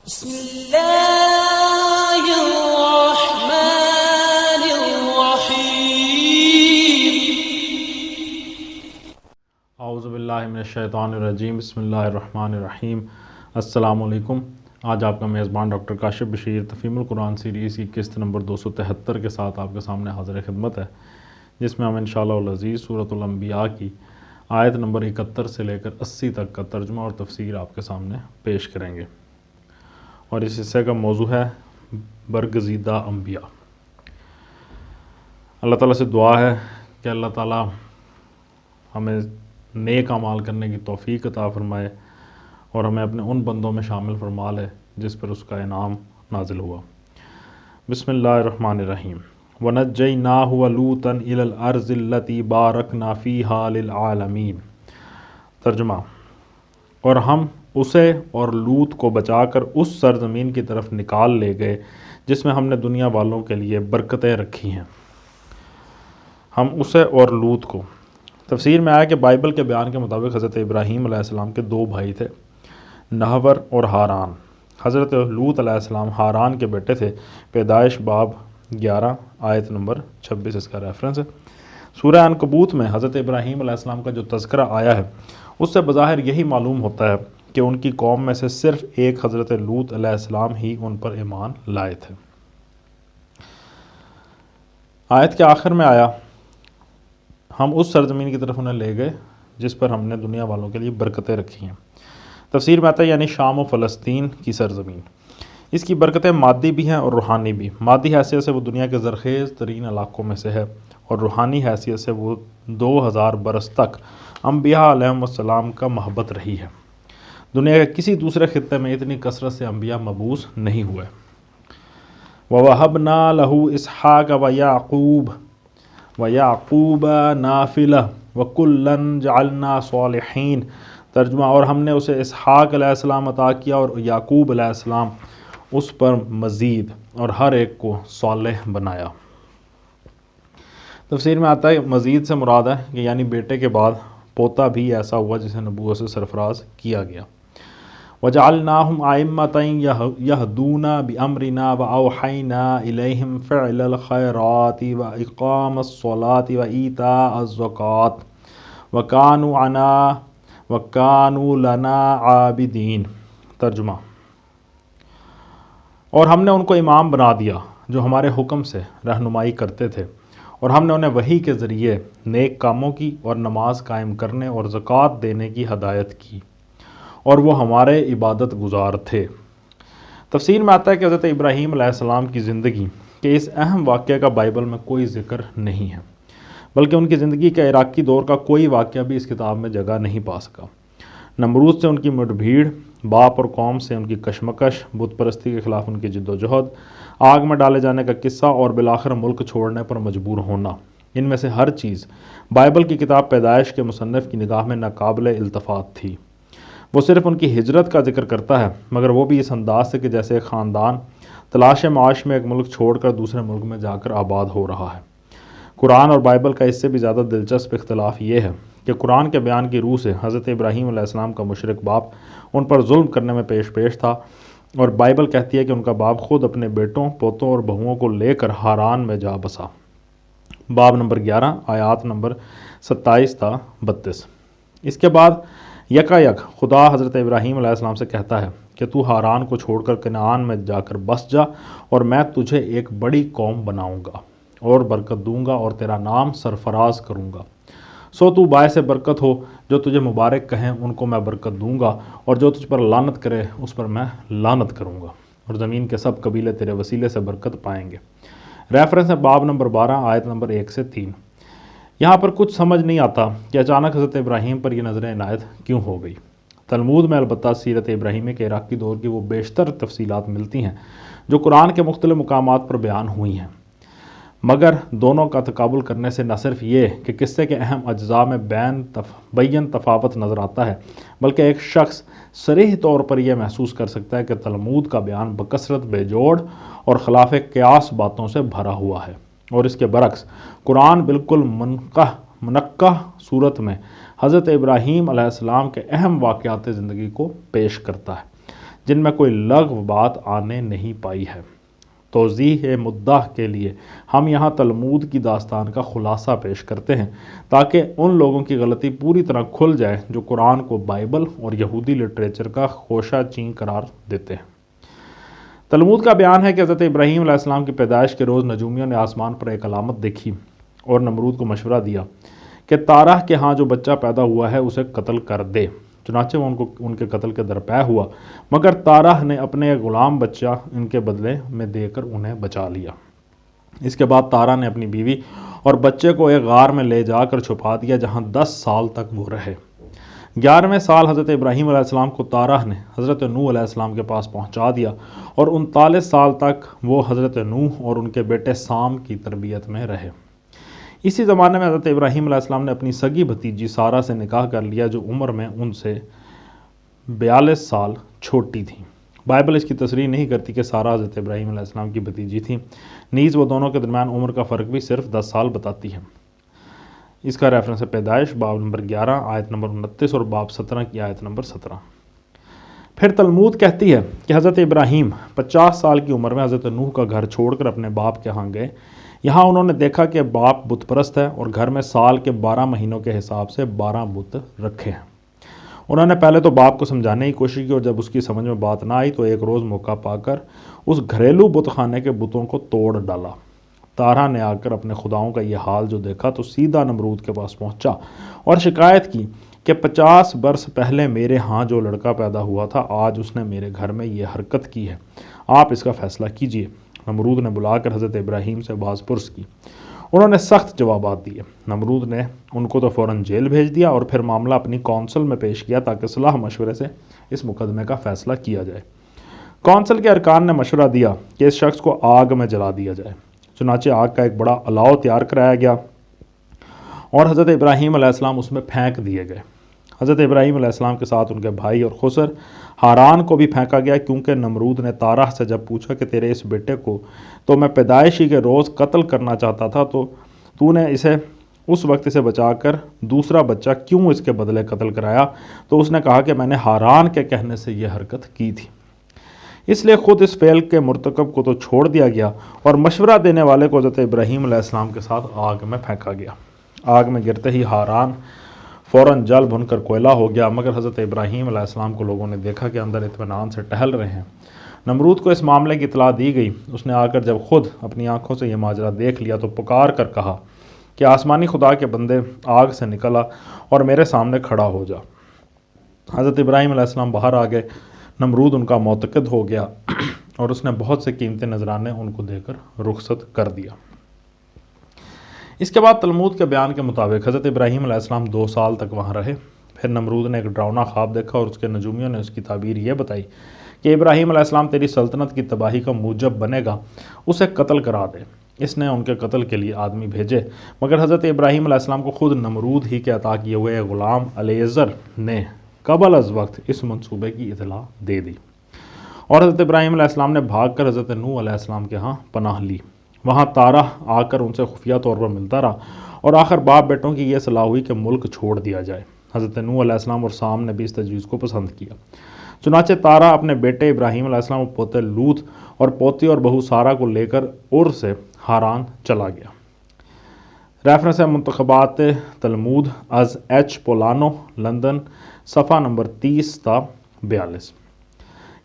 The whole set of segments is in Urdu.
بسم اللہ الرحمن الرحیم۔ اعوذ باللہ من الشیطان الرجیم، بسم اللہ الرحمن الرحیم۔ السلام علیکم۔ آج آپ کا میزبان ڈاکٹر کاشف بشیر تفہیم القرآن سیریز کی قسط نمبر 273 کے ساتھ آپ کے سامنے حاضر خدمت ہے، جس میں ہم انشاءاللہ العزیز سورۃ الانبیاء کی آیت نمبر 71 سے لے کر 80 تک کا ترجمہ اور تفسیر آپ کے سامنے پیش کریں گے، اور اس حصے کا موضوع ہے برگزیدہ انبیاء۔ اللہ تعالیٰ سے دعا ہے کہ اللہ تعالیٰ ہمیں نیک اعمال کرنے کی توفیق عطا فرمائے اور ہمیں اپنے ان بندوں میں شامل فرما لے جس پر اس کا انعام نازل ہوا۔ بسم اللہ الرحمن الرحیم۔ وَنَجَّيْنَاهُ وَلُوطًا إِلَى الْأَرْضِ الَّتِي بَارَكْنَا فِيهَا لِلْعَالَمِينَ۔ ترجمہ: اور ہم اسے اور لوط کو بچا کر اس سرزمین کی طرف نکال لے گئے جس میں ہم نے دنیا والوں کے لیے برکتیں رکھی ہیں۔ ہم اسے اور لوط کو۔ تفسیر میں آیا کہ بائبل کے بیان کے مطابق حضرت ابراہیم علیہ السلام کے دو بھائی تھے، نحور اور ہاران۔ حضرت لوط علیہ السلام ہاران کے بیٹے تھے۔ پیدائش باب 11 آیت نمبر 26 اس کا ریفرنس ہے۔ سورہ عنکبوت میں حضرت ابراہیم علیہ السلام کا جو تذکرہ آیا ہے اس سے بظاہر یہی معلوم ہوتا ہے کہ ان کی قوم میں سے صرف ایک حضرت لوط علیہ السلام ہی ان پر ایمان لائے تھے۔ آیت کے آخر میں آیا ہم اس سرزمین کی طرف انہیں لے گئے جس پر ہم نے دنیا والوں کے لیے برکتیں رکھی ہیں۔ تفسیر میں آتا ہے یعنی شام و فلسطین کی سرزمین۔ اس کی برکتیں مادی بھی ہیں اور روحانی بھی۔ مادی حیثیت سے وہ دنیا کے زرخیز ترین علاقوں میں سے ہے، اور روحانی حیثیت سے وہ 2000 برس تک انبیاء علیہم السلام کا محبت رہی ہے۔ دنیا کے کسی دوسرے خطے میں اتنی کثرت سے انبیاء مبعوث نہیں ہوئے۔ وَوَهَبْنَا لَهُ إِسْحَاقَ وَيَعْقُوبَ نَافِلَةً وَكُلًّا جَعَلْنَا صَالِحِينَ۔ ترجمہ: اور ہم نے اسے اسحاق علیہ السلام عطا کیا اور یعقوب علیہ السلام اس پر مزید، اور ہر ایک کو صالح بنایا۔ تفسیر میں آتا ہے مزید سے مراد ہے کہ یعنی بیٹے کے بعد پوتا بھی ایسا ہوا جسے نبوت سے سرفراز کیا گیا۔ وَجَعَلْنَاهُمْ أَئِمَّةً يَهْدُونَ بِأَمْرِنَا وَأَوْحَيْنَا إِلَيْهِمْ فِعْلَ الْخَيْرَاتِ وَإِقَامَ الصَّلَاةِ وَإِيتَاءَ الزَّكَاةِ وَكَانُوا لَنَا عَابِدِينَ۔ ترجمہ: اور ہم نے ان کو امام بنا دیا جو ہمارے حکم سے رہنمائی کرتے تھے، اور ہم نے انہیں وحی کے ذریعے نیک کاموں کی اور نماز قائم کرنے اور زکوٰۃ دینے کی ہدایت کی، اور وہ ہمارے عبادت گزار تھے۔ تفسیر میں آتا ہے کہ حضرت ابراہیم علیہ السلام کی زندگی کے اس اہم واقعے کا بائبل میں کوئی ذکر نہیں ہے، بلکہ ان کی زندگی کے عراقی دور کا کوئی واقعہ بھی اس کتاب میں جگہ نہیں پا سکا۔ نمرود سے ان کی مٹ بھیڑ، باپ اور قوم سے ان کی کشمکش، بت پرستی کے خلاف ان کی جد و جہد، آگ میں ڈالے جانے کا قصہ اور بالآخر ملک چھوڑنے پر مجبور ہونا، ان میں سے ہر چیز بائبل کی کتاب پیدائش کے مصنف کی نگاہ میں ناقابل التفات تھی۔ وہ صرف ان کی ہجرت کا ذکر کرتا ہے، مگر وہ بھی اس انداز سے کہ جیسے ایک خاندان تلاش معاش میں ایک ملک چھوڑ کر دوسرے ملک میں جا کر آباد ہو رہا ہے۔ قرآن اور بائبل کا اس سے بھی زیادہ دلچسپ اختلاف یہ ہے کہ قرآن کے بیان کی روح سے حضرت ابراہیم علیہ السلام کا مشرک باپ ان پر ظلم کرنے میں پیش تھا، اور بائبل کہتی ہے کہ ان کا باپ خود اپنے بیٹوں، پوتوں اور بہوؤں کو لے کر ہاران میں جا بسا۔ باب نمبر 11 آیات نمبر 27 تا 32۔ اس کے بعد یک خدا حضرت ابراہیم علیہ السلام سے کہتا ہے کہ تو ہاران کو چھوڑ کر کنعان میں جا کر بس جا، اور میں تجھے ایک بڑی قوم بناؤں گا اور برکت دوں گا اور تیرا نام سرفراز کروں گا۔ سو تو باعث برکت ہو، جو تجھے مبارک کہیں ان کو میں برکت دوں گا، اور جو تجھ پر لعنت کرے اس پر میں لعنت کروں گا، اور زمین کے سب قبیلے تیرے وسیلے سے برکت پائیں گے۔ ریفرنس ہے باب نمبر 12 آیت نمبر 1 سے 3۔ یہاں پر کچھ سمجھ نہیں آتا کہ اچانک حضرت ابراہیم پر یہ نظر عنایت کیوں ہو گئی۔ تلمود میں البتہ سیرت ابراہیمیہ کے عراقی دور کی وہ بیشتر تفصیلات ملتی ہیں جو قرآن کے مختلف مقامات پر بیان ہوئی ہیں، مگر دونوں کا تقابل کرنے سے نہ صرف یہ کہ قصے کے اہم اجزاء میں بین تفاوت نظر آتا ہے، بلکہ ایک شخص صریح طور پر یہ محسوس کر سکتا ہے کہ تلمود کا بیان بکثرت بے جوڑ اور خلاف قیاس باتوں سے بھرا ہوا ہے، اور اس کے برعکس قرآن بالکل منقح صورت میں حضرت ابراہیم علیہ السلام کے اہم واقعات زندگی کو پیش کرتا ہے، جن میں کوئی لغو بات آنے نہیں پائی ہے۔ توضیح مدعا کے لیے ہم یہاں تلمود کی داستان کا خلاصہ پیش کرتے ہیں تاکہ ان لوگوں کی غلطی پوری طرح کھل جائے جو قرآن کو بائبل اور یہودی لٹریچر کا خوشہ چین قرار دیتے ہیں۔ تلمود کا بیان ہے کہ حضرت ابراہیم علیہ السلام کی پیدائش کے روز نجومیوں نے آسمان پر ایک علامت دیکھی اور نمرود کو مشورہ دیا کہ تارہ کے ہاں جو بچہ پیدا ہوا ہے اسے قتل کر دے۔ چنانچہ وہ ان کے قتل کے درپے ہوا، مگر تارہ نے اپنے غلام بچہ ان کے بدلے میں دے کر انہیں بچا لیا۔ اس کے بعد تارہ نے اپنی بیوی اور بچے کو ایک غار میں لے جا کر چھپا دیا جہاں 10 سال تک وہ رہے۔ 11ویں سال حضرت ابراہیم علیہ السلام کو تارہ نے حضرت نوح علیہ السلام کے پاس پہنچا دیا اور 39 سال تک وہ حضرت نوح اور ان کے بیٹے سام کی تربیت میں رہے۔ اسی زمانے میں حضرت ابراہیم علیہ السلام نے اپنی سگی بھتیجی سارہ سے نکاح کر لیا جو عمر میں ان سے 42 سال چھوٹی تھیں۔ بائبل اس کی تصریح نہیں کرتی کہ سارہ حضرت ابراہیم علیہ السلام کی بھتیجی تھیں، نیز وہ دونوں کے درمیان عمر کا فرق بھی صرف 10 سال بتاتی ہے۔ اس کا ریفرنس ہے پیدائش باب نمبر 11 آیت نمبر 29 اور باب 17 کی آیت نمبر 17۔ پھر تلمود کہتی ہے کہ حضرت ابراہیم 50 سال کی عمر میں حضرت نوح کا گھر چھوڑ کر اپنے باپ کے ہاں گئے۔ یہاں انہوں نے دیکھا کہ باپ بت پرست ہے اور گھر میں سال کے 12 مہینوں کے حساب سے 12 بت رکھے ہیں۔ انہوں نے پہلے تو باپ کو سمجھانے کی کوشش کی اور جب اس کی سمجھ میں بات نہ آئی تو ایک روز موقع پا کر اس گھریلو بت خانے کے بتوں کو توڑ ڈالا۔ تارہ نے آ کر اپنے خداؤں کا یہ حال جو دیکھا تو سیدھا نمرود کے پاس پہنچا اور شکایت کی کہ 50 برس پہلے میرے ہاں جو لڑکا پیدا ہوا تھا آج اس نے میرے گھر میں یہ حرکت کی ہے، آپ اس کا فیصلہ کیجئے۔ نمرود نے بلا کر حضرت ابراہیم سے باز پرس کی۔ انہوں نے سخت جوابات دیے۔ نمرود نے ان کو تو فوراً جیل بھیج دیا اور پھر معاملہ اپنی کونسل میں پیش کیا تاکہ صلاح مشورے سے اس مقدمے کا فیصلہ کیا جائے۔ کونسل کے ارکان نے مشورہ دیا کہ اس شخص کو آگ میں جلا دیا جائے۔ چنانچہ آگ کا ایک بڑا الاؤ تیار کرایا گیا اور حضرت ابراہیم علیہ السلام اس میں پھینک دیے گئے۔ حضرت ابراہیم علیہ السلام کے ساتھ ان کے بھائی اور خسر ہاران کو بھی پھینکا گیا، کیونکہ نمرود نے تارہ سے جب پوچھا کہ تیرے اس بیٹے کو تو میں پیدائش ہی کے روز قتل کرنا چاہتا تھا تو نے اس وقت اسے بچا کر دوسرا بچہ کیوں اس کے بدلے قتل کرایا؟ تو اس نے کہا کہ میں نے ہاران کے کہنے سے یہ حرکت کی تھی، اس لیے خود اس فعل کے مرتکب کو تو چھوڑ دیا گیا اور مشورہ دینے والے کو حضرت ابراہیم علیہ السلام کے ساتھ آگ میں پھینکا گیا۔ آگ میں گرتے ہی ہاران فوراً جل بھن کر کوئلہ ہو گیا، مگر حضرت ابراہیم علیہ السلام کو لوگوں نے دیکھا کہ اندر اطمینان سے ٹہل رہے ہیں۔ نمرود کو اس معاملے کی اطلاع دی گئی۔ اس نے آ کر جب خود اپنی آنکھوں سے یہ ماجرا دیکھ لیا تو پکار کر کہا کہ آسمانی خدا کے بندے آگ سے نکلا اور میرے سامنے کھڑا ہو جا۔ حضرت ابراہیم علیہ السلام باہر آ گئے۔ نمرود ان کا معتقد ہو گیا اور اس نے بہت سے قیمتی نذرانے ان کو دے کر رخصت کر دیا۔ اس کے بعد تلمود کے بیان کے مطابق حضرت ابراہیم علیہ السلام 2 سال تک وہاں رہے۔ پھر نمرود نے ایک ڈراؤنا خواب دیکھا اور اس کے نجومیوں نے اس کی تعبیر یہ بتائی کہ ابراہیم علیہ السلام تیری سلطنت کی تباہی کا موجب بنے گا، اسے قتل کرا دے۔ اس نے ان کے قتل کے لیے آدمی بھیجے، مگر حضرت ابراہیم علیہ السلام کو خود نمرود ہی کے عطا کیے ہوئے غلام الیعزر نے قبل از وقت اس منصوبے کی اطلاع دے دی اور حضرت ابراہیم علیہ السلام نے بھاگ کر حضرت نوح علیہ السلام کے ہاں پناہ لی۔ وہاں تارہ آ کر ان سے خفیہ طور پر ملتا رہا اور آخر باپ بیٹوں کی یہ صلاح ہوئی کہ ملک چھوڑ دیا جائے۔ حضرت نوح علیہ السلام اور سام نے بھی اس تجویز کو پسند کیا۔ چنانچہ تارہ اپنے بیٹے ابراہیم علیہ السلام اور پوتے لوط اور پوتی اور بہو سارہ کو لے کر ار سے ہاران چلا گیا۔ ریفرنس ہے منتخبات تلمود از ایچ پولانو، لندن، صفحہ نمبر 30 تا 42۔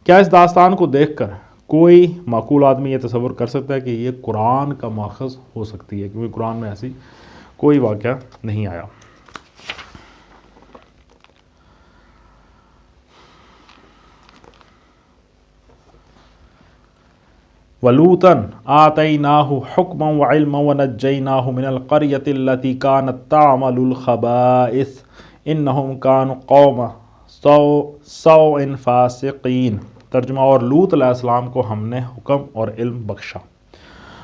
کیا اس داستان کو دیکھ کر کوئی معقول آدمی یہ تصور کر سکتا ہے کہ یہ قرآن کا ماخذ ہو سکتی ہے؟ کیونکہ قرآن میں ایسی کوئی واقعہ نہیں آیا۔ وَلُوطًا آتَيْنَاهُ حُكْمًا وَعِلْمًا وَنَجَّيْنَاهُ مِنَ الْقَرْيَةِ الَّتِي كَانَتْ تَعْمَلُ الْخَبَائِثَ إِنَّهُمْ كَانُوا قَوْمَ سَوْءٍ فَاسِقِينَ۔ ترجمہ، اور لوط علیہ السلام کو ہم نے حکم اور علم بخشا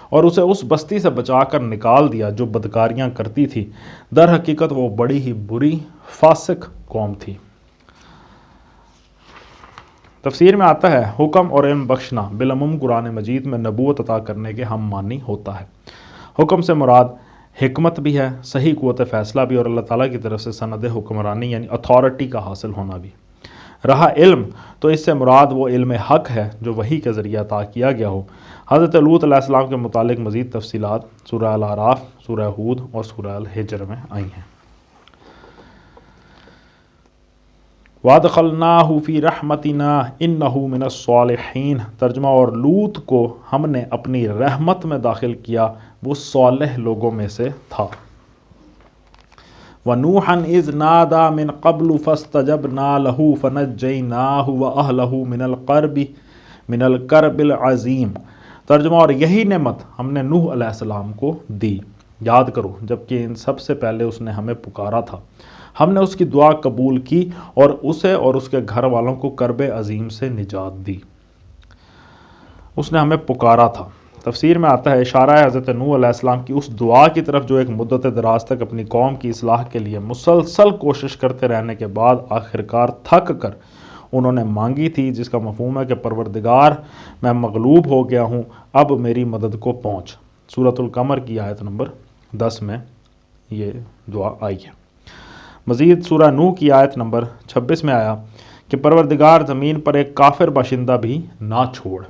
اور اسے اس بستی سے بچا کر نکال دیا جو بدکاریاں کرتی تھی، در حقیقت وہ بڑی ہی بری فاسق قوم تھی۔ تفسیر میں آتا ہے حکم اور علم بخشنا بالعموم قرآن مجید میں نبوت عطا کرنے کے ہم معنی ہوتا ہے۔ حکم سے مراد حکمت بھی ہے، صحیح قوت فیصلہ بھی، اور اللہ تعالیٰ کی طرف سے سند حکمرانی یعنی اتھارٹی کا حاصل ہونا بھی۔ رہا علم تو اس سے مراد وہ علم حق ہے جو وحی کے ذریعے عطا کیا گیا ہو۔ حضرت لوط علیہ السلام کے متعلق مزید تفصیلات سورہ الاعراف، سورہ ہود اور سورہ الحجر میں آئی ہیں۔ وَأَدْخَلْنَاهُ فِي رَحْمَتِنَا إِنَّهُ مِنَ الصَّالِحِينَ، ترجمہ اور لوط کو ہم نے اپنی رحمت میں داخل کیا، وہ صالح لوگوں میں سے تھا۔ وَنُوحًا إِذْ نَادَى مِن قَبْلُ فَاسْتَجَبْنَا لَهُ فَنَجَّيْنَاهُ وَأَهْلَهُ مِنَ الْكَرْبِ الْعَظِيمِ، ترجمہ اور یہی نعمت ہم نے نوح علیہ السلام کو دی، یاد کرو جبکہ ان سب سے پہلے اس نے ہمیں پکارا تھا، ہم نے اس کی دعا قبول کی اور اسے اور اس کے گھر والوں کو کرب عظیم سے نجات دی۔ اس نے ہمیں پکارا تھا۔ تفسیر میں آتا ہے اشارہ ہے حضرت نوح علیہ السلام کی اس دعا کی طرف جو ایک مدت دراز تک اپنی قوم کی اصلاح کے لیے مسلسل کوشش کرتے رہنے کے بعد آخرکار تھک کر انہوں نے مانگی تھی، جس کا مفہوم ہے کہ پروردگار میں مغلوب ہو گیا ہوں، اب میری مدد کو پہنچ۔ سورۃ القمر کی آیت نمبر 10 میں یہ دعا آئی ہے۔ مزید سورہ نوح کی آیت نمبر 26 میں آیا کہ پروردگار زمین پر ایک کافر باشندہ بھی نہ چھوڑ۔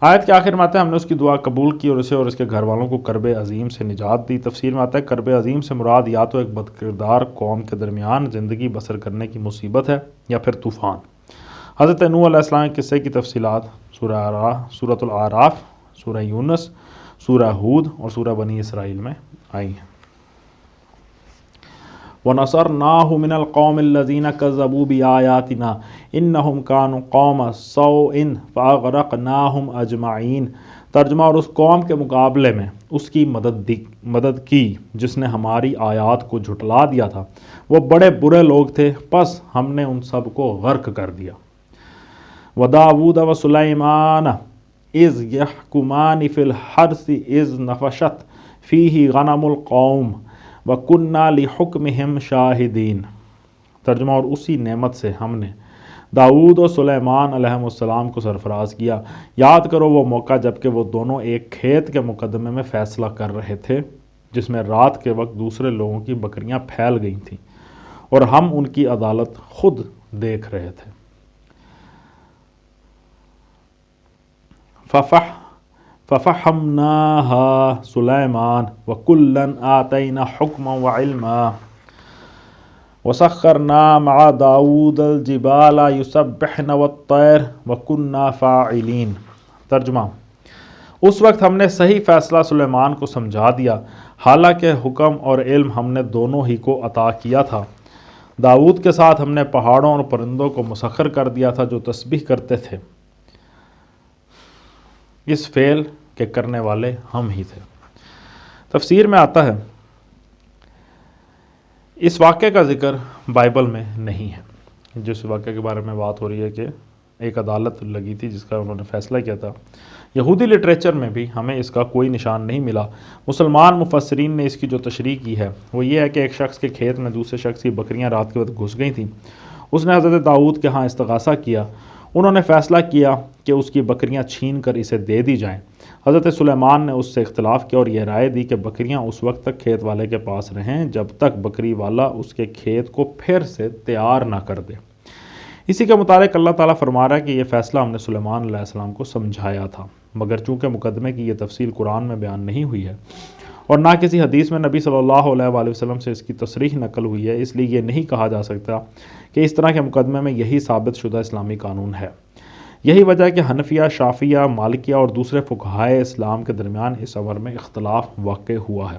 آیت کے آخر میں آتا ہے ہم نے اس کی دعا قبول کی اور اسے اور اس کے گھر والوں کو کرب عظیم سے نجات دی۔ تفسیر میں آتا ہے کرب عظیم سے مراد یا تو ایک بدکردار قوم کے درمیان زندگی بسر کرنے کی مصیبت ہے یا پھر طوفان۔ حضرت نوح علیہ السلام کے قصے کی تفصیلات سورۃ الاعراف، سورہ یونس، سورہ ہود اور سورہ بنی اسرائیل میں آئی ہیں۔ وَنَصَرْنَاهُ مِنَ الْقَوْمِ الَّذِينَ كَذَّبُوا بِآيَاتِنَا إِنَّهُمْ كَانُوا قَوْمَ سَوْءٍ فَأَغْرَقْنَاهُمْ أَجْمَعِينَ، ترجمہ اور اس قوم کے مقابلے میں اس کی مدد کی جس نے ہماری آیات کو جھٹلا دیا تھا، وہ بڑے برے لوگ تھے، پس ہم نے ان سب کو غرق کر دیا۔ وَدَاوُودَ وَسُلَيْمَانَ إِذْ يَحْكُمَانِ فِي الْحَرْثِ إِذْ نَفَشَتْ فِيهِ غَنَمُ الْقَوْمِ وَكُنَّا لِحُكْمِهِمْ شَاهِدِينَ، ترجمہ اور اسی نعمت سے ہم نے داؤد و سلیمان علیہ السلام کو سرفراز کیا۔ یاد کرو وہ موقع جبکہ وہ دونوں ایک کھیت کے مقدمے میں فیصلہ کر رہے تھے جس میں رات کے وقت دوسرے لوگوں کی بکریاں پھیل گئی تھیں اور ہم ان کی عدالت خود دیکھ رہے تھے۔ فَفَحَّمْنَاهَا سُلَيْمَانَ وَكُلًّا آتَيْنَا حُكْمًا وَعِلْمًا وَسَخَّرْنَا مَعَ دَاوُودَ الْجِبَالَ يُسَبِّحْنَ وَالطَّيْرَ وَكُنَّا فَاعِلِينَ، ترجمہ اس وقت ہم نے صحیح فیصلہ سلیمان کو سمجھا دیا، حالانکہ حکم اور علم ہم نے دونوں ہی کو عطا کیا تھا۔ داؤد کے ساتھ ہم نے پہاڑوں اور پرندوں کو مسخر کر دیا تھا جو تسبیح کرتے تھے، اس فعل کے کرنے والے ہم ہی تھے۔ تفسیر میں آتا ہے اس واقعے کا ذکر بائبل میں نہیں ہے، جس واقعے کے بارے میں بات ہو رہی ہے کہ ایک عدالت لگی تھی جس کا انہوں نے فیصلہ کیا تھا۔ یہودی لٹریچر میں بھی ہمیں اس کا کوئی نشان نہیں ملا۔ مسلمان مفسرین نے اس کی جو تشریح کی ہے وہ یہ ہے کہ ایک شخص کے کھیت میں دوسرے شخص کی بکریاں رات کے وقت گھس گئی تھیں، اس نے حضرت داؤد کے ہاں استغاثہ کیا، انہوں نے فیصلہ کیا کہ اس کی بکریاں چھین کر اسے دے دی جائیں۔ حضرت سلیمان نے اس سے اختلاف کیا اور یہ رائے دی کہ بکریاں اس وقت تک کھیت والے کے پاس رہیں جب تک بکری والا اس کے کھیت کو پھر سے تیار نہ کر دے۔ اسی کے متعلق اللہ تعالیٰ فرما رہا ہے کہ یہ فیصلہ ہم نے سلیمان علیہ السلام کو سمجھایا تھا، مگر چونکہ مقدمے کی یہ تفصیل قرآن میں بیان نہیں ہوئی ہے اور نہ کسی حدیث میں نبی صلی اللہ علیہ وآلہ وسلم سے اس کی تصریح نقل ہوئی ہے، اس لیے یہ نہیں کہا جا سکتا کہ اس طرح کے مقدمے میں یہی ثابت شدہ اسلامی قانون ہے۔ یہی وجہ ہے کہ حنفیہ، شافعیہ، مالکیہ اور دوسرے فقہائے اسلام کے درمیان اس امر میں اختلاف واقع ہوا ہے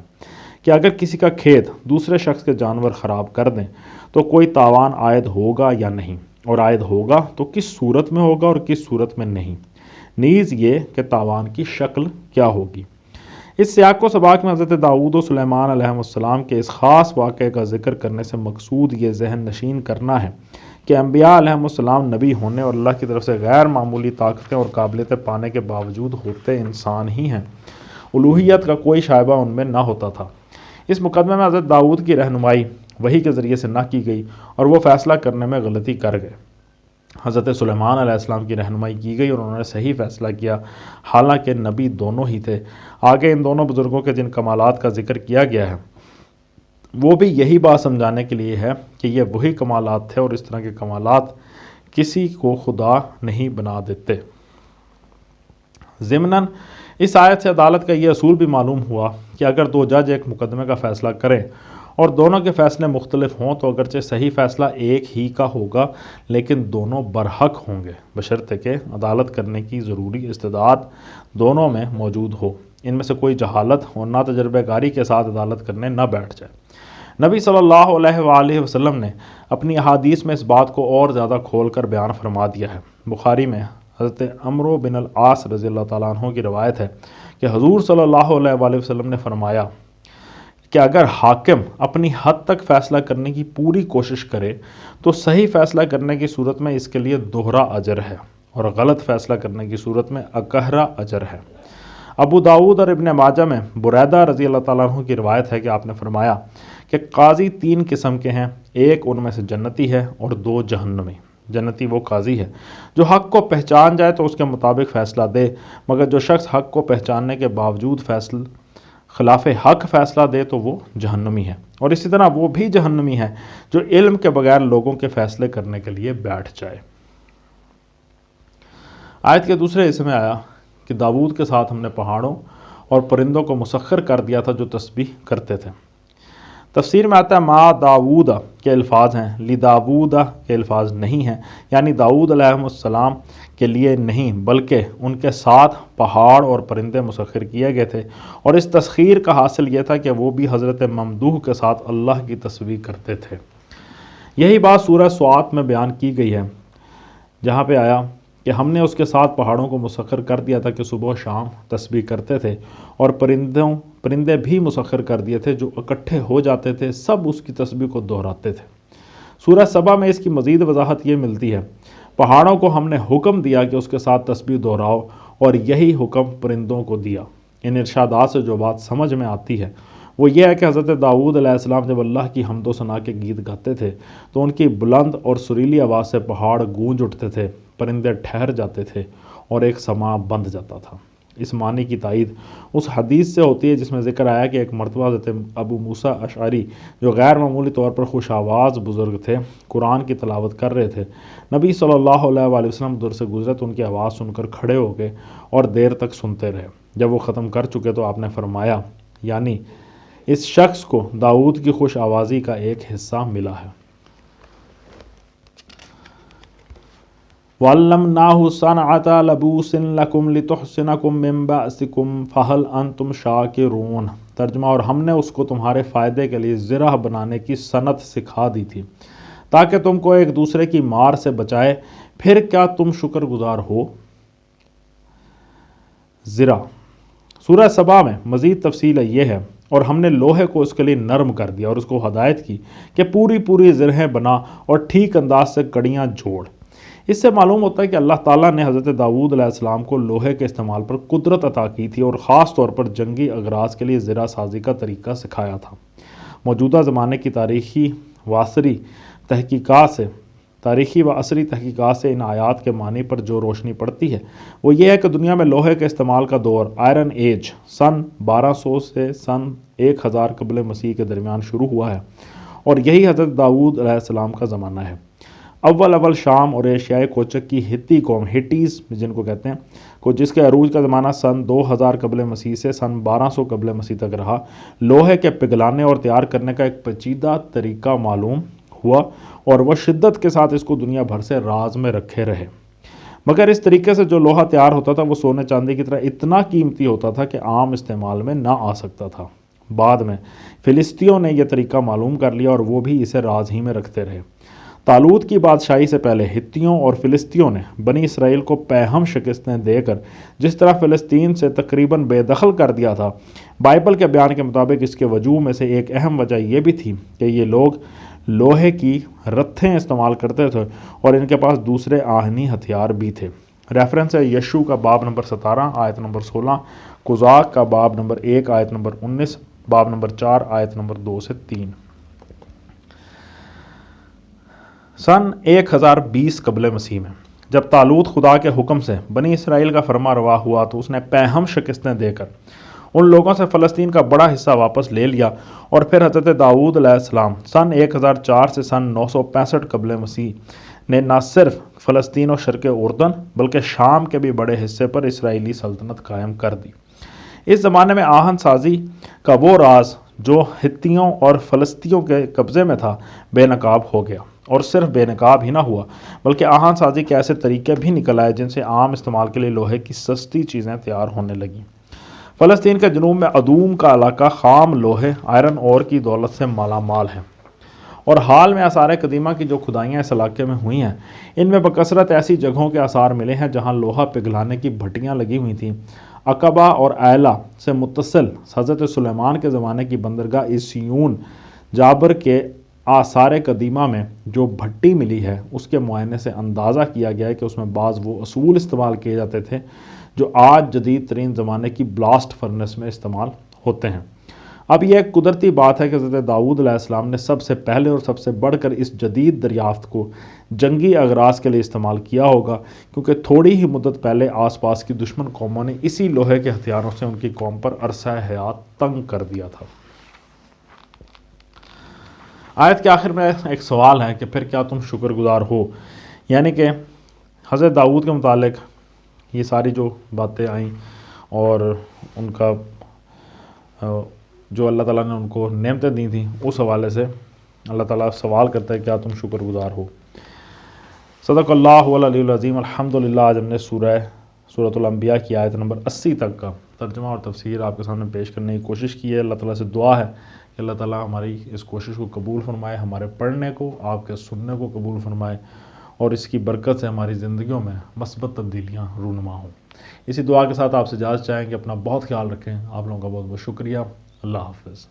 کہ اگر کسی کا کھیت دوسرے شخص کے جانور خراب کر دیں تو کوئی تاوان عائد ہوگا یا نہیں، اور عائد ہوگا تو کس صورت میں ہوگا اور کس صورت میں نہیں، نیز یہ کہ تاوان کی شکل کیا ہوگی۔ اس سیاق و سباق میں حضرت داؤد و سلیمان علیہ السلام کے اس خاص واقعے کا ذکر کرنے سے مقصود یہ ذہن نشین کرنا ہے کہ انبیاء علیہ السلام نبی ہونے اور اللہ کی طرف سے غیر معمولی طاقتیں اور قابلیتیں پانے کے باوجود ہوتے انسان ہی ہیں، الوہیت کا کوئی شائبہ ان میں نہ ہوتا تھا۔ اس مقدمے میں حضرت داؤد کی رہنمائی وحی کے ذریعے سے نہ کی گئی اور وہ فیصلہ کرنے میں غلطی کر گئے۔ حضرت سلیمان علیہ السلام کی رہنمائی کی گئی اور انہوں نے صحیح فیصلہ کیا، حالانکہ نبی دونوں ہی تھے۔ آگے ان دونوں بزرگوں کے جن کمالات کا ذکر کیا گیا ہے وہ بھی یہی بات سمجھانے کے لیے ہے کہ یہ وہی کمالات تھے اور اس طرح کے کمالات کسی کو خدا نہیں بنا دیتے۔ ضمناً اس آیت سے عدالت کا یہ اصول بھی معلوم ہوا کہ اگر دو جج ایک مقدمے کا فیصلہ کریں اور دونوں کے فیصلے مختلف ہوں تو اگرچہ صحیح فیصلہ ایک ہی کا ہوگا لیکن دونوں برحق ہوں گے، بشرطے کہ عدالت کرنے کی ضروری استعداد دونوں میں موجود ہو، ان میں سے کوئی جہالت اور نہ تجربہ کاری کے ساتھ عدالت کرنے نہ بیٹھ جائے۔ نبی صلی اللہ علیہ وآلہ وسلم نے اپنی احادیث میں اس بات کو اور زیادہ کھول کر بیان فرما دیا ہے۔ بخاری میں حضرت عمرو بن العاص رضی اللہ تعالیٰ عنہ کی روایت ہے کہ حضور صلی اللہ علیہ وآلہ وسلم نے فرمایا کہ اگر حاکم اپنی حد تک فیصلہ کرنے کی پوری کوشش کرے تو صحیح فیصلہ کرنے کی صورت میں اس کے لیے دوہرا اجر ہے اور غلط فیصلہ کرنے کی صورت میں اکہرا اجر ہے۔ ابو داؤد اور ابن ماجہ میں بریدہ رضی اللہ تعالیٰ عنہ کی روایت ہے کہ آپ نے فرمایا کہ قاضی تین قسم کے ہیں، ایک ان میں سے جنتی ہے اور دو جہنمی۔ جنتی وہ قاضی ہے جو حق کو پہچان جائے تو اس کے مطابق فیصلہ دے، مگر جو شخص حق کو پہچاننے کے باوجود خلاف حق فیصلہ دے تو وہ جہنمی ہے، اور اسی طرح وہ بھی جہنمی ہے جو علم کے بغیر لوگوں کے فیصلے کرنے کے لیے بیٹھ جائے۔ آیت کے دوسرے حصے میں آیا کہ داؤد کے ساتھ ہم نے پہاڑوں اور پرندوں کو مسخر کر دیا تھا جو تسبیح کرتے تھے۔ تفسیر میں آتا ہے ما داؤد کے الفاظ ہیں، لی داؤد کے الفاظ نہیں ہیں، یعنی داؤد علیہ السلام کے لیے نہیں بلکہ ان کے ساتھ پہاڑ اور پرندے مسخر کیے گئے تھے، اور اس تسخیر کا حاصل یہ تھا کہ وہ بھی حضرت ممدوح کے ساتھ اللہ کی تسبیح کرتے تھے۔ یہی بات سورہ صوات میں بیان کی گئی ہے جہاں پہ آیا کہ ہم نے اس کے ساتھ پہاڑوں کو مسخر کر دیا تھا کہ صبح و شام تسبیح کرتے تھے، اور پرندے بھی مسخر کر دیے تھے جو اکٹھے ہو جاتے تھے، سب اس کی تسبیح کو دہراتے تھے۔ سورہ سبا میں اس کی مزید وضاحت یہ ملتی ہے، پہاڑوں کو ہم نے حکم دیا کہ اس کے ساتھ تسبیح دہراؤ، اور یہی حکم پرندوں کو دیا۔ ان ارشادات سے جو بات سمجھ میں آتی ہے وہ یہ ہے کہ حضرت داؤد علیہ السلام جب اللہ کی حمد و ثنا کے گیت گاتے تھے تو ان کی بلند اور سریلی آواز سے پہاڑ گونج اٹھتے تھے، پرندے ٹھہر جاتے تھے اور ایک سماع بند جاتا تھا۔ اس معنی کی تائید اس حدیث سے ہوتی ہے جس میں ذکر آیا کہ ایک مرتبہ حضرت ابو موسیٰ اشعری جو غیر معمولی طور پر خوش آواز بزرگ تھے قرآن کی تلاوت کر رہے تھے، نبی صلی اللہ علیہ وآلہ وسلم دور سے گزرے تو ان کی آواز سن کر کھڑے ہو گئے اور دیر تک سنتے رہے۔ جب وہ ختم کر چکے تو آپ نے فرمایا، یعنی اس شخص کو داؤد کی خوش آوازی کا ایک حصہ ملا ہے۔ وَعَلَّمْنَاهُ صَنْعَةَ لَبُوسٍ لَكُمْ لِتُحْصِنَكُمْ مِنْ بَأْسِكُمْ فَهَلْ أَنْتُمْ شَاكِرُونَ۔ ترجمہ، اور ہم نے اس کو تمہارے فائدے کے لیے زرہ بنانے کی صنعت سکھا دی تھی تاکہ تم کو ایک دوسرے کی مار سے بچائے، پھر کیا تم شکر گزار ہو؟ زرہ سورہ سبا میں مزید تفصیل یہ ہے، اور ہم نے لوہے کو اس کے لیے نرم کر دیا اور اس کو ہدایت کی کہ پوری زرہیں بنا اور ٹھیک انداز سے کڑیاں جوڑ۔ اس سے معلوم ہوتا ہے کہ اللہ تعالیٰ نے حضرت داؤد علیہ السلام کو لوہے کے استعمال پر قدرت عطا کی تھی اور خاص طور پر جنگی اغراض کے لیے زرہ سازی کا طریقہ سکھایا تھا۔ موجودہ زمانے کی تاریخی و عصری تحقیقات سے ان آیات کے معنی پر جو روشنی پڑتی ہے وہ یہ ہے کہ دنیا میں لوہے کے استعمال کا دور آئرن ایج سن 1200 سے سن 1000 قبل مسیح کے درمیان شروع ہوا ہے، اور یہی حضرت داؤد علیہ السلام کا زمانہ ہے۔ اول شام اور ایشیائی کوچک کی ہتی قوم، ہٹیز جن کو کہتے ہیں، کو جس کے عروج کا زمانہ سن 2000 قبل مسیح سے سن 1200 قبل مسیح تک رہا، لوہے کے پگھلانے اور تیار کرنے کا ایک پیچیدہ طریقہ معلوم ہوا اور وہ شدت کے ساتھ اس کو دنیا بھر سے راز میں رکھے رہے۔ مگر اس طریقے سے جو لوہا تیار ہوتا تھا وہ سونے چاندی کی طرح اتنا قیمتی ہوتا تھا کہ عام استعمال میں نہ آ سکتا تھا۔ بعد میں فلسطینیوں نے یہ طریقہ معلوم کر لیا اور وہ بھی اسے راز ہی میں رکھتے رہے۔ طالوت کی بادشاہی سے پہلے ہتھیوں اور فلسطینیوں نے بنی اسرائیل کو پیہم شکستیں دے کر جس طرح فلسطین سے تقریباً بے دخل کر دیا تھا، بائبل کے بیان کے مطابق اس کے وجوہ میں سے ایک اہم وجہ یہ بھی تھی کہ یہ لوگ لوہے کی رتھیں استعمال کرتے تھے اور ان کے پاس دوسرے آہنی ہتھیار بھی تھے۔ ریفرنس ہے یشوع کا باب نمبر 17 آیت نمبر 16، قزاق کا باب نمبر 1 آیت نمبر 19، باب نمبر 4 آیت نمبر 2 سے 3۔ سن 1020 قبل مسیح میں جب طالوت خدا کے حکم سے بنی اسرائیل کا فرما روا ہوا تو اس نے پیہم شکستیں دے کر ان لوگوں سے فلسطین کا بڑا حصہ واپس لے لیا، اور پھر حضرت داؤد علیہ السلام سن 1004 سے سن 965 قبل مسیح نے نہ صرف فلسطین و شرق اردن بلکہ شام کے بھی بڑے حصے پر اسرائیلی سلطنت قائم کر دی۔ اس زمانے میں آہن سازی کا وہ راز جو ہتھیوں اور فلسطینیوں کے قبضے میں تھا بے نقاب ہو گیا، اور صرف بے نقاب ہی نہ ہوا بلکہ آہن سازی کے ایسے طریقے بھی نکل آئے جن سے عام استعمال کے لیے لوہے کی سستی چیزیں تیار ہونے لگیں۔ فلسطین کے جنوب میں ادوم کا علاقہ خام لوہے آئرن اور کی دولت سے مالا مال ہے، اور حال میں آثار قدیمہ کی جو کھدائیاں اس علاقے میں ہوئی ہیں ان میں بکثرت ایسی جگہوں کے آثار ملے ہیں جہاں لوہا پگھلانے کی بھٹیاں لگی ہوئی تھیں۔ عقبہ اور ایلا سے متصل حضرت سلیمان کے زمانے کی بندرگاہ اسیون جابر کے آثار قدیمہ میں جو بھٹی ملی ہے اس کے معائنے سے اندازہ کیا گیا ہے کہ اس میں بعض وہ اصول استعمال کیے جاتے تھے جو آج جدید ترین زمانے کی بلاسٹ فرنس میں استعمال ہوتے ہیں۔ اب یہ ایک قدرتی بات ہے کہ حضرت داؤد علیہ السلام نے سب سے پہلے اور سب سے بڑھ کر اس جدید دریافت کو جنگی اغراض کے لیے استعمال کیا ہوگا، کیونکہ تھوڑی ہی مدت پہلے آس پاس کی دشمن قوموں نے اسی لوہے کے ہتھیاروں سے ان کی قوم پر عرصہ حیات تنگ کر دیا تھا۔ آیت کے آخر میں ایک سوال ہے کہ پھر کیا تم شکر گزار ہو، یعنی کہ حضرت داؤد کے متعلق یہ ساری جو باتیں آئیں اور ان کا جو اللہ تعالیٰ نے ان کو نعمتیں دی تھیں اس حوالے سے اللہ تعالیٰ سوال کرتا ہے کیا تم شکر گزار ہو۔ صدق اللہ العلی العظیم۔ الحمدللہ آج ہم نے سورۃ الانبیاء کی آیت نمبر 80 تک کا ترجمہ اور تفسیر آپ کے سامنے پیش کرنے کی کوشش کی ہے۔ اللہ تعالیٰ سے دعا ہے کہ اللہ تعالیٰ ہماری اس کوشش کو قبول فرمائے، ہمارے پڑھنے کو، آپ کے سننے کو قبول فرمائے، اور اس کی برکت سے ہماری زندگیوں میں مثبت تبدیلیاں رونما ہوں۔ اسی دعا کے ساتھ آپ سے اجازت چاہیں کہ اپنا بہت خیال رکھیں۔ آپ لوگوں کا بہت بہت شکریہ۔ اللہ حافظ۔